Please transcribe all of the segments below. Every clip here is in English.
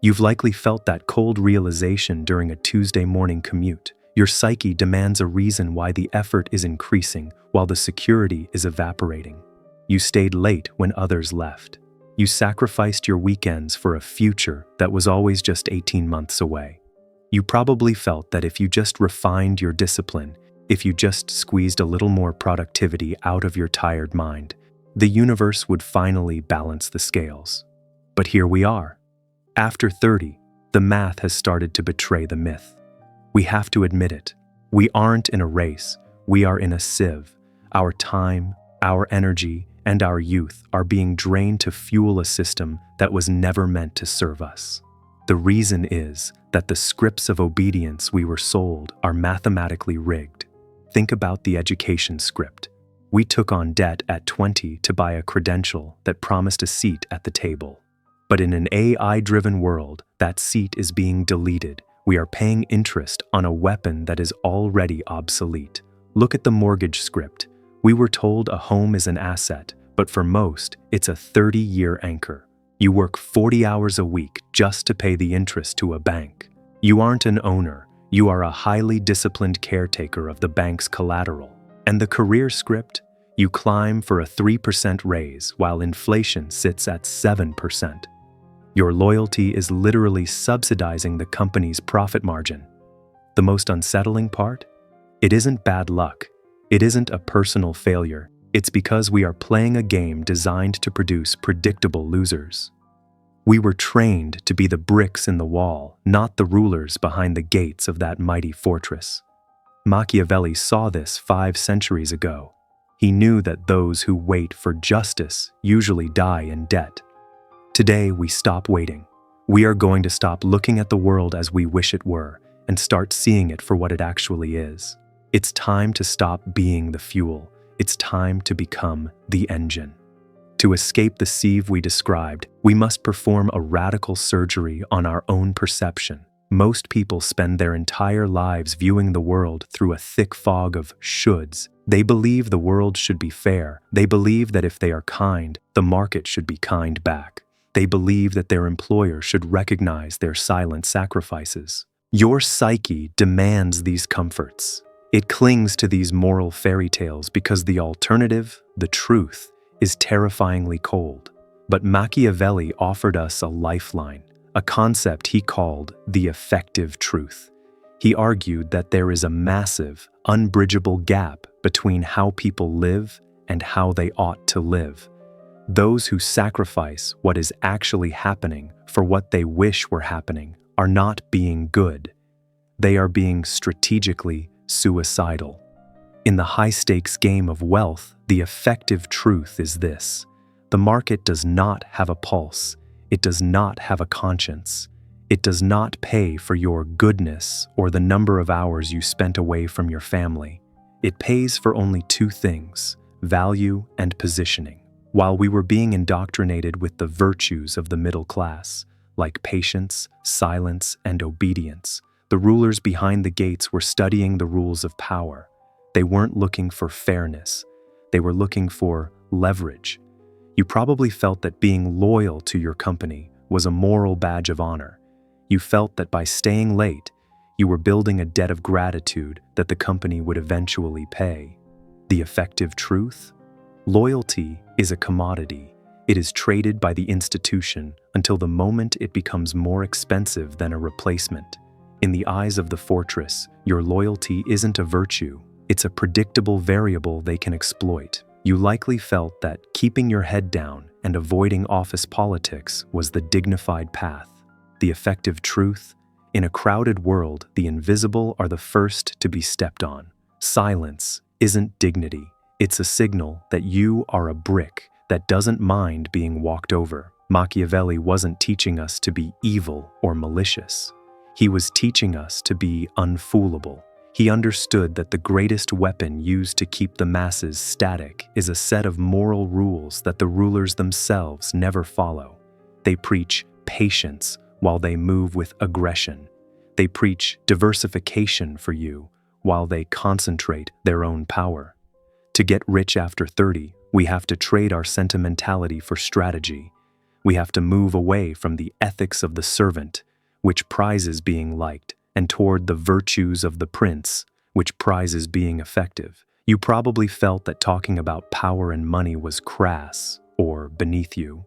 You've likely felt that cold realization during a Tuesday morning commute. Your psyche demands a reason why the effort is increasing while the security is evaporating. You stayed late when others left. You sacrificed your weekends for a future that was always just 18 months away. You probably felt that if you just refined your discipline, if you just squeezed a little more productivity out of your tired mind, the universe would finally balance the scales. But here we are. After 30, the math has started to betray the myth. We have to admit it. We aren't in a race. We are in a sieve. Our time, our energy, and our youth are being drained to fuel a system that was never meant to serve us. The reason is that the scripts of obedience we were sold are mathematically rigged. Think about the education script. We took on debt at 20 to buy a credential that promised a seat at the table. But in an AI-driven world, that seat is being deleted. We are paying interest on a weapon that is already obsolete. Look at the mortgage script. We were told a home is an asset, but for most, it's a 30-year anchor. You work 40 hours a week just to pay the interest to a bank. You aren't an owner. You are a highly disciplined caretaker of the bank's collateral. And the career script? You climb for a 3% raise while inflation sits at 7%. Your loyalty is literally subsidizing the company's profit margin. The most unsettling part? It isn't bad luck. It isn't a personal failure. It's because we are playing a game designed to produce predictable losers. We were trained to be the bricks in the wall, not the rulers behind the gates of that mighty fortress. Machiavelli saw this 5 centuries ago. He knew that those who wait for justice usually die in debt. Today, we stop waiting. We are going to stop looking at the world as we wish it were and start seeing it for what it actually is. It's time to stop being the fuel. It's time to become the engine. To escape the sieve we described, we must perform a radical surgery on our own perception. Most people spend their entire lives viewing the world through a thick fog of shoulds. They believe the world should be fair. They believe that if they are kind, the market should be kind back. They believe that their employer should recognize their silent sacrifices. Your psyche demands these comforts. It clings to these moral fairy tales because the alternative, the truth, is terrifyingly cold. But Machiavelli offered us a lifeline, a concept he called the effective truth. He argued that there is a massive, unbridgeable gap between how people live and how they ought to live. Those who sacrifice what is actually happening for what they wish were happening are not being good. They are being strategically suicidal. In the high-stakes game of wealth, the effective truth is this: the market does not have a pulse. It does not have a conscience. It does not pay for your goodness or the number of hours you spent away from your family. It pays for only 2 things: value and positioning. While we were being indoctrinated with the virtues of the middle class, like patience, silence, and obedience, the rulers behind the gates were studying the rules of power. They weren't looking for fairness. They were looking for leverage. You probably felt that being loyal to your company was a moral badge of honor. You felt that by staying late, you were building a debt of gratitude that the company would eventually pay. The effective truth? Loyalty is a commodity. It is traded by the institution until the moment it becomes more expensive than a replacement. In the eyes of the fortress, your loyalty isn't a virtue. It's a predictable variable they can exploit. You likely felt that keeping your head down and avoiding office politics was the dignified path. The effective truth? In a crowded world, the invisible are the first to be stepped on. Silence isn't dignity. It's a signal that you are a brick that doesn't mind being walked over. Machiavelli wasn't teaching us to be evil or malicious. He was teaching us to be unfoolable. He understood that the greatest weapon used to keep the masses static is a set of moral rules that the rulers themselves never follow. They preach patience while they move with aggression. They preach diversification for you while they concentrate their own power. To get rich after 30, we have to trade our sentimentality for strategy. We have to move away from the ethics of the servant, which prizes being liked, and toward the virtues of the prince, which prizes being effective. You probably felt that talking about power and money was crass or beneath you.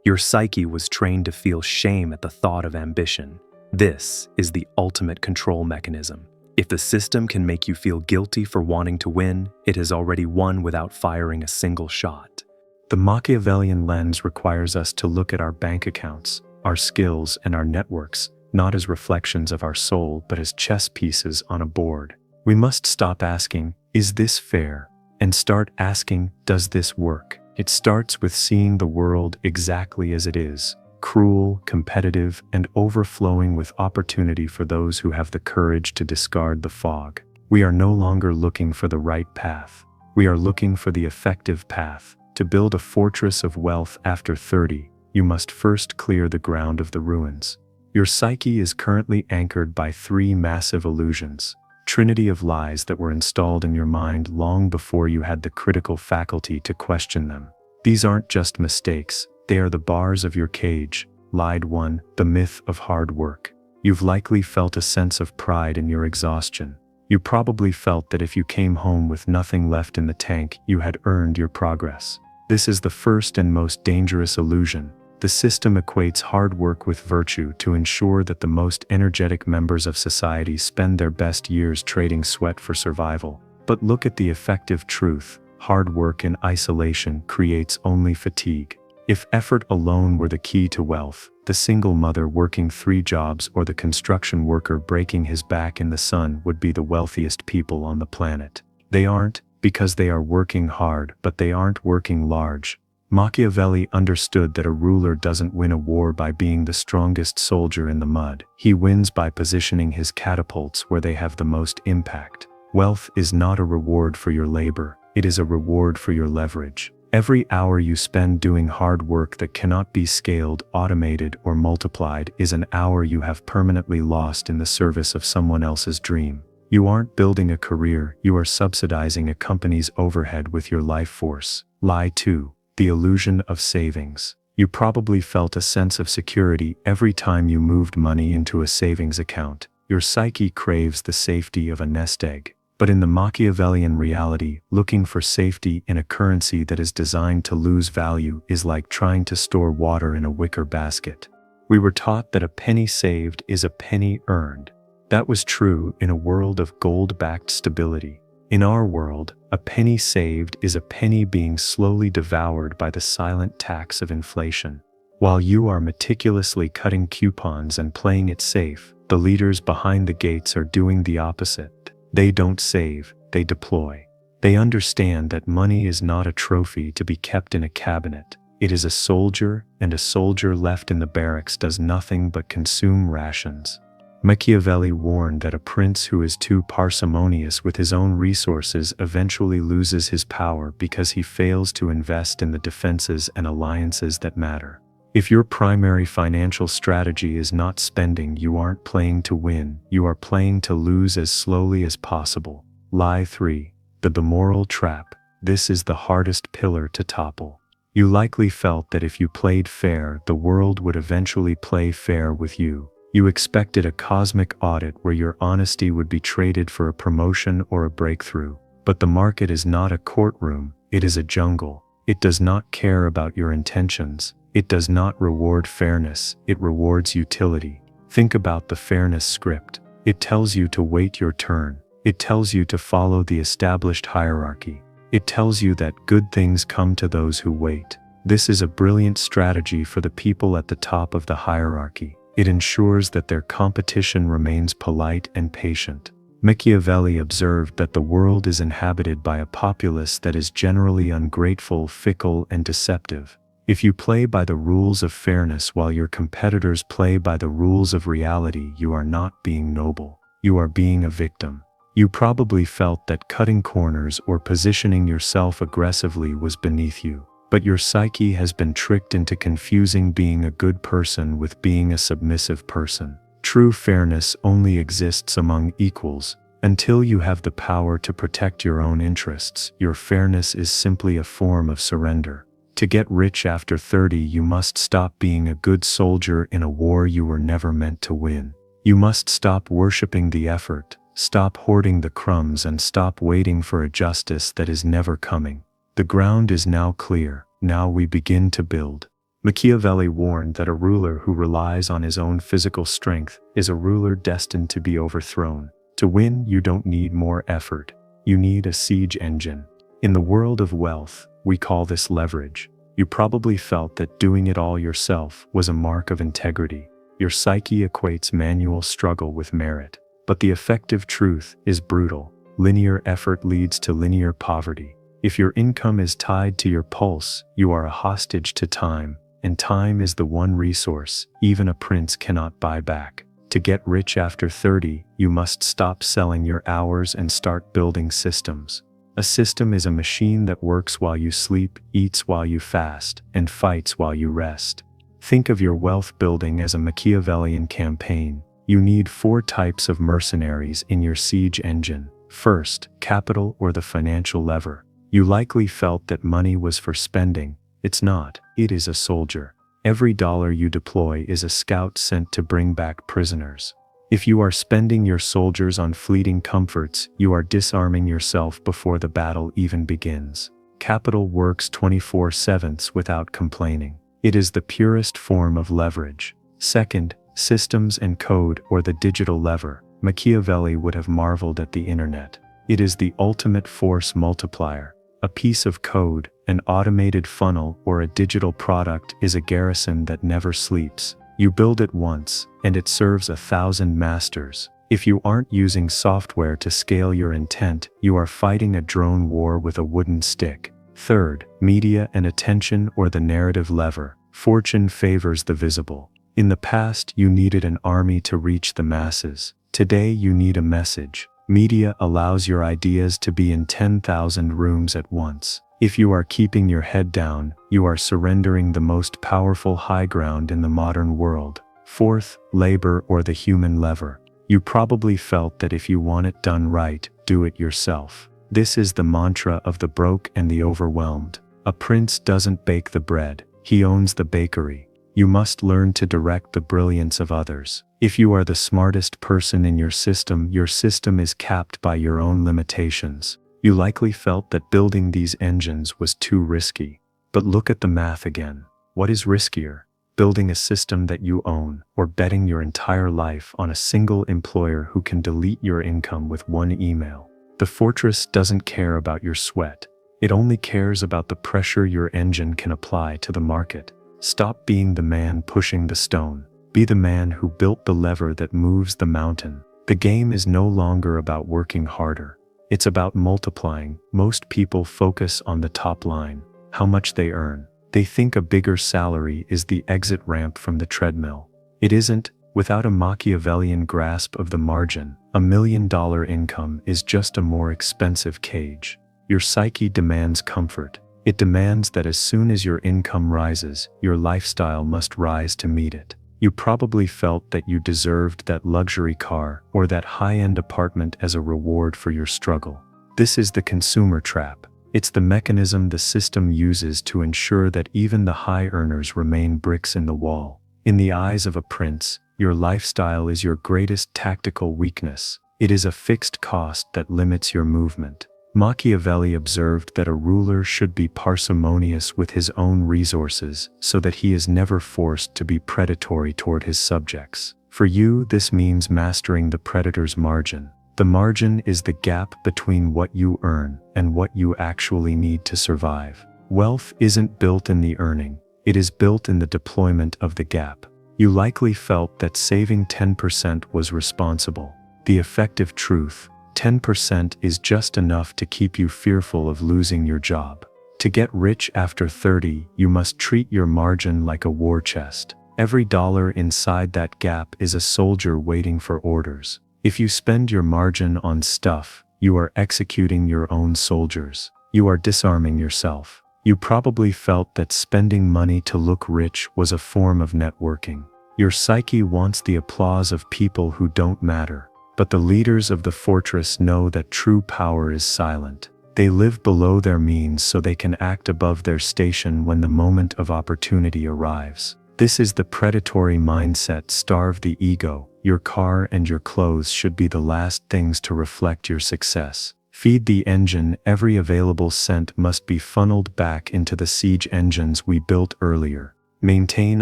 Your psyche was trained to feel shame at the thought of ambition. This is the ultimate control mechanism. If the system can make you feel guilty for wanting to win, it has already won without firing a single shot. The Machiavellian lens requires us to look at our bank accounts, our skills, and our networks, not as reflections of our soul, but as chess pieces on a board. We must stop asking, "Is this fair?" and start asking, "Does this work?" It starts with seeing the world exactly as it is, cruel, competitive, and overflowing with opportunity for those who have the courage to discard the fog. We are no longer looking for the right path. We are looking for the effective path. To build a fortress of wealth after 30, you must first clear the ground of the ruins. Your psyche is currently anchored by 3 massive illusions, trinity of lies that were installed in your mind long before you had the critical faculty to question them. These aren't just mistakes, they are the bars of your cage. Lied 1, the myth of hard work. You've likely felt a sense of pride in your exhaustion. You probably felt that if you came home with nothing left in the tank, you had earned your progress. This is the first and most dangerous illusion. The system equates hard work with virtue to ensure that the most energetic members of society spend their best years trading sweat for survival. But look at the effective truth. Hard work in isolation creates only fatigue. If effort alone were the key to wealth, the single mother working 3 jobs or the construction worker breaking his back in the sun would be the wealthiest people on the planet. They aren't, because they are working hard, but they aren't working large. Machiavelli understood that a ruler doesn't win a war by being the strongest soldier in the mud. He wins by positioning his catapults where they have the most impact. Wealth is not a reward for your labor, it is a reward for your leverage. Every hour you spend doing hard work that cannot be scaled, automated, or multiplied is an hour you have permanently lost in the service of someone else's dream. You aren't building a career, you are subsidizing a company's overhead with your life force. Lie 2. The illusion of savings. You probably felt a sense of security every time you moved money into a savings account. Your psyche craves the safety of a nest egg. But in the Machiavellian reality, looking for safety in a currency that is designed to lose value is like trying to store water in a wicker basket. We were taught that a penny saved is a penny earned. That was true in a world of gold-backed stability. In our world, a penny saved is a penny being slowly devoured by the silent tax of inflation. While you are meticulously cutting coupons and playing it safe, the leaders behind the gates are doing the opposite. They don't save, they deploy. They understand that money is not a trophy to be kept in a cabinet. It is a soldier, and a soldier left in the barracks does nothing but consume rations. Machiavelli warned that a prince who is too parsimonious with his own resources eventually loses his power because he fails to invest in the defenses and alliances that matter. If your primary financial strategy is not spending, you aren't playing to win, you are playing to lose as slowly as possible. Lie 3. The moral trap. This is the hardest pillar to topple. You likely felt that if you played fair, the world would eventually play fair with you. You expected a cosmic audit where your honesty would be traded for a promotion or a breakthrough. But the market is not a courtroom, it is a jungle. It does not care about your intentions. It does not reward fairness, it rewards utility. Think about the fairness script. It tells you to wait your turn. It tells you to follow the established hierarchy. It tells you that good things come to those who wait. This is a brilliant strategy for the people at the top of the hierarchy. It ensures that their competition remains polite and patient. Machiavelli observed that the world is inhabited by a populace that is generally ungrateful, fickle, and deceptive. If you play by the rules of fairness while your competitors play by the rules of reality, you are not being noble. You are being a victim. You probably felt that cutting corners or positioning yourself aggressively was beneath you. But your psyche has been tricked into confusing being a good person with being a submissive person. True fairness only exists among equals. Until you have the power to protect your own interests, your fairness is simply a form of surrender. To get rich after 30, you must stop being a good soldier in a war you were never meant to win. You must stop worshiping the effort, stop hoarding the crumbs, and stop waiting for a justice that is never coming. The ground is now clear, now we begin to build. Machiavelli warned that a ruler who relies on his own physical strength is a ruler destined to be overthrown. To win, you don't need more effort. You need a siege engine. In the world of wealth, we call this leverage. You probably felt that doing it all yourself was a mark of integrity. Your psyche equates manual struggle with merit. But the effective truth is brutal. Linear effort leads to linear poverty. If your income is tied to your pulse, you are a hostage to time, and time is the one resource even a prince cannot buy back. To get rich after 30, you must stop selling your hours and start building systems. A system is a machine that works while you sleep, eats while you fast, and fights while you rest. Think of your wealth building as a Machiavellian campaign. You need 4 types of mercenaries in your siege engine. First, capital, or the financial lever. You likely felt that money was for spending. It's not. It is a soldier. Every dollar you deploy is a scout sent to bring back prisoners. If you are spending your soldiers on fleeting comforts, you are disarming yourself before the battle even begins. Capital works 24/7 without complaining. It is the purest form of leverage. Second, systems and code, or the digital lever. Machiavelli would have marveled at the internet. It is the ultimate force multiplier. A piece of code, an automated funnel, or a digital product is a garrison that never sleeps. You build it once, and it serves 1,000 masters. If you aren't using software to scale your intent, you are fighting a drone war with a wooden stick. Third, media and attention, or the narrative lever. Fortune favors the visible. In the past, you needed an army to reach the masses. Today, you need a message. Media allows your ideas to be in 10,000 rooms at once. If you are keeping your head down, you are surrendering the most powerful high ground in the modern world. Fourth, labor, or the human lever. You probably felt that if you want it done right, do it yourself. This is the mantra of the broke and the overwhelmed. A prince doesn't bake the bread, he owns the bakery. You must learn to direct the brilliance of others. If you are the smartest person in your system is capped by your own limitations. You likely felt that building these engines was too risky. But look at the math again. What is riskier? Building a system that you own, or betting your entire life on a single employer who can delete your income with one email? The fortress doesn't care about your sweat. It only cares about the pressure your engine can apply to the market. Stop being the man pushing the stone. Be the man who built the lever that moves the mountain. The game is no longer about working harder. It's about multiplying. Most people focus on the top line, how much they earn. They think a bigger salary is the exit ramp from the treadmill. It isn't. Without a Machiavellian grasp of the margin, $1 million income is just a more expensive cage. Your psyche demands comfort. It demands that as soon as your income rises, your lifestyle must rise to meet it. You probably felt that you deserved that luxury car or that high-end apartment as a reward for your struggle. This is the consumer trap. It's the mechanism the system uses to ensure that even the high earners remain bricks in the wall. In the eyes of a prince, your lifestyle is your greatest tactical weakness. It is a fixed cost that limits your movement. Machiavelli observed that a ruler should be parsimonious with his own resources so that he is never forced to be predatory toward his subjects. For you, this means mastering the predator's margin. The margin is the gap between what you earn and what you actually need to survive. Wealth isn't built in the earning, it is built in the deployment of the gap. You likely felt that saving 10% was responsible. The effective truth: 10% is just enough to keep you fearful of losing your job. To get rich after 30, you must treat your margin like a war chest. Every dollar inside that gap is a soldier waiting for orders. If you spend your margin on stuff, you are executing your own soldiers. You are disarming yourself. You probably felt that spending money to look rich was a form of networking. Your psyche wants the applause of people who don't matter. But the leaders of the fortress know that true power is silent. They live below their means so they can act above their station when the moment of opportunity arrives. This is the predatory mindset. Starve the ego. Your car and your clothes should be the last things to reflect your success. Feed the engine. Every available cent must be funneled back into the siege engines we built earlier. Maintain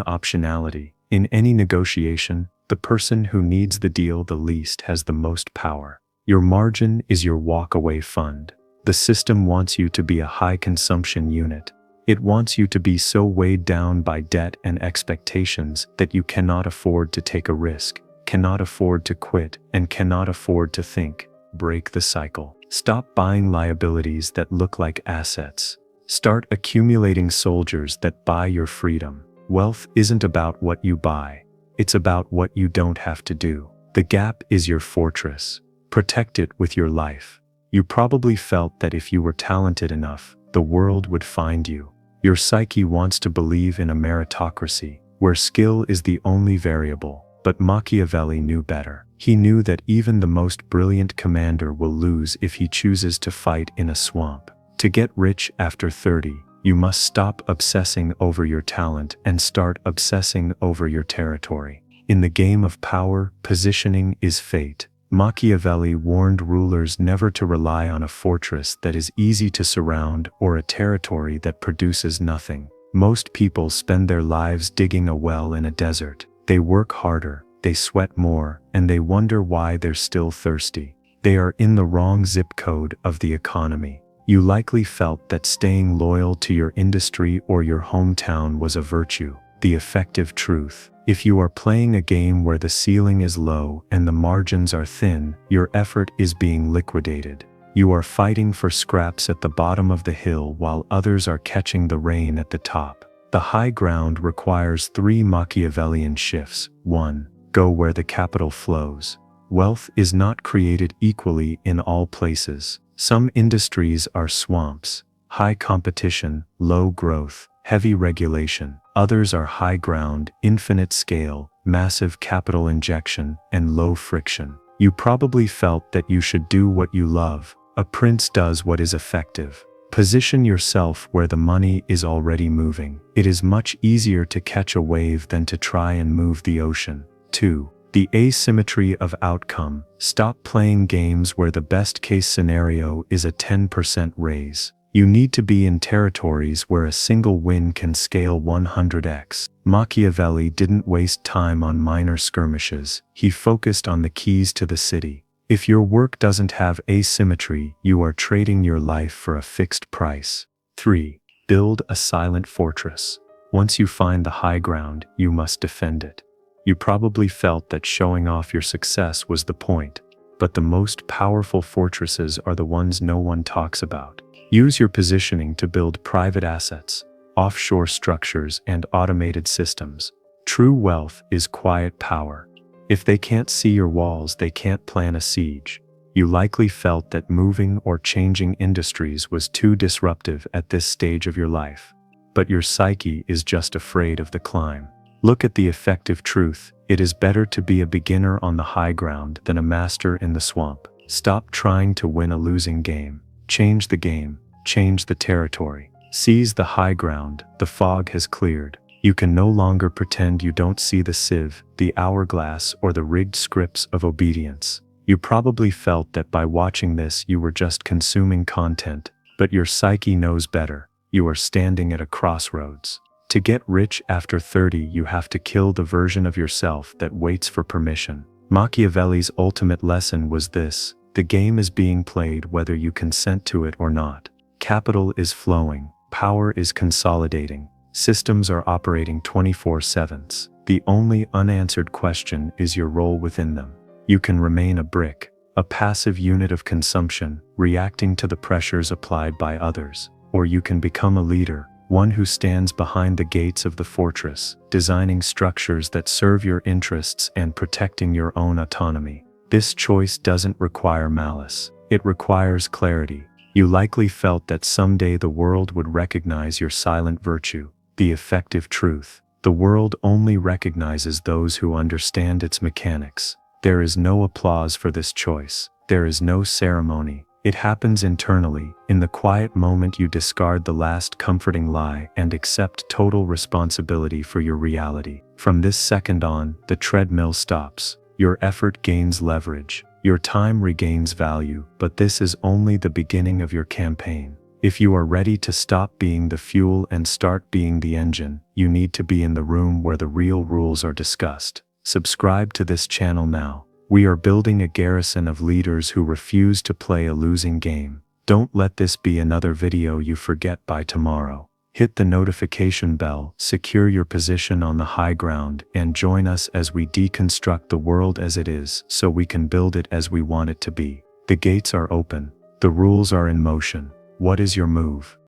optionality. In any negotiation, the person who needs the deal the least has the most power. Your margin is your walk-away fund. The system wants you to be a high-consumption unit. It wants you to be so weighed down by debt and expectations that you cannot afford to take a risk, cannot afford to quit, and cannot afford to think. Break the cycle. Stop buying liabilities that look like assets. Start accumulating soldiers that buy your freedom. Wealth isn't about what you buy. It's about what you don't have to do. The gap is your fortress. Protect it with your life. You probably felt that if you were talented enough, the world would find you. Your psyche wants to believe in a meritocracy, where skill is the only variable. But Machiavelli knew better. He knew that even the most brilliant commander will lose if he chooses to fight in a swamp. To get rich after 30, you must stop obsessing over your talent and start obsessing over your territory. In the game of power, positioning is fate. Machiavelli warned rulers never to rely on a fortress that is easy to surround or a territory that produces nothing. Most people spend their lives digging a well in a desert. They work harder, they sweat more, and they wonder why they're still thirsty. They are in the wrong zip code of the economy. You likely felt that staying loyal to your industry or your hometown was a virtue. The effective truth: if you are playing a game where the ceiling is low and the margins are thin, your effort is being liquidated. You are fighting for scraps at the bottom of the hill while others are catching the rain at the top. The high ground requires 3 Machiavellian shifts. 1. Go where the capital flows. Wealth is not created equally in all places. Some industries are swamps, high competition, low growth, heavy regulation. Others are high ground, infinite scale, massive capital injection, and low friction. You probably felt that you should do what you love. A prince does what is effective. Position yourself where the money is already moving. It is much easier to catch a wave than to try and move the ocean. 2. The asymmetry of outcome. Stop playing games where the best case scenario is a 10% raise. You need to be in territories where a single win can scale 100x. Machiavelli didn't waste time on minor skirmishes. He focused on the keys to the city. If your work doesn't have asymmetry, you are trading your life for a fixed price. 3. Build a silent fortress. Once you find the high ground, you must defend it. You probably felt that showing off your success was the point, but the most powerful fortresses are the ones no one talks about. Use your positioning to build private assets, offshore structures, and automated systems. True wealth is quiet power. If they can't see your walls, they can't plan a siege. You likely felt that moving or changing industries was too disruptive at this stage of your life. But your psyche is just afraid of the climb. Look at the effective truth. It is better to be a beginner on the high ground than a master in the swamp. Stop trying to win a losing game. Change the game. Change the territory. Seize the high ground. The fog has cleared. You can no longer pretend you don't see the sieve, the hourglass, or the rigged scripts of obedience. You probably felt that by watching this you were just consuming content, but your psyche knows better. You are standing at a crossroads. To get rich after 30, you have to kill the version of yourself that waits for permission. Machiavelli's ultimate lesson was this: the game is being played whether you consent to it or not. Capital is flowing. Power is consolidating. Systems are operating 24/7. The only unanswered question is your role within them. You can remain a brick, a passive unit of consumption, reacting to the pressures applied by others, or you can become a leader, one who stands behind the gates of the fortress, designing structures that serve your interests and protecting your own autonomy. This choice doesn't require malice. It requires clarity. You likely felt that someday the world would recognize your silent virtue. The effective truth: the world only recognizes those who understand its mechanics. There is no applause for this choice. There is no ceremony. It happens internally. In the quiet moment you discard the last comforting lie and accept total responsibility for your reality. From this second on, the treadmill stops. Your effort gains leverage. Your time regains value, but this is only the beginning of your campaign. If you are ready to stop being the fuel and start being the engine, you need to be in the room where the real rules are discussed. Subscribe to this channel now. We are building a garrison of leaders who refuse to play a losing game. Don't let this be another video you forget by tomorrow. Hit the notification bell, secure your position on the high ground, and join us as we deconstruct the world as it is so we can build it as we want it to be. The gates are open. The rules are in motion. What is your move?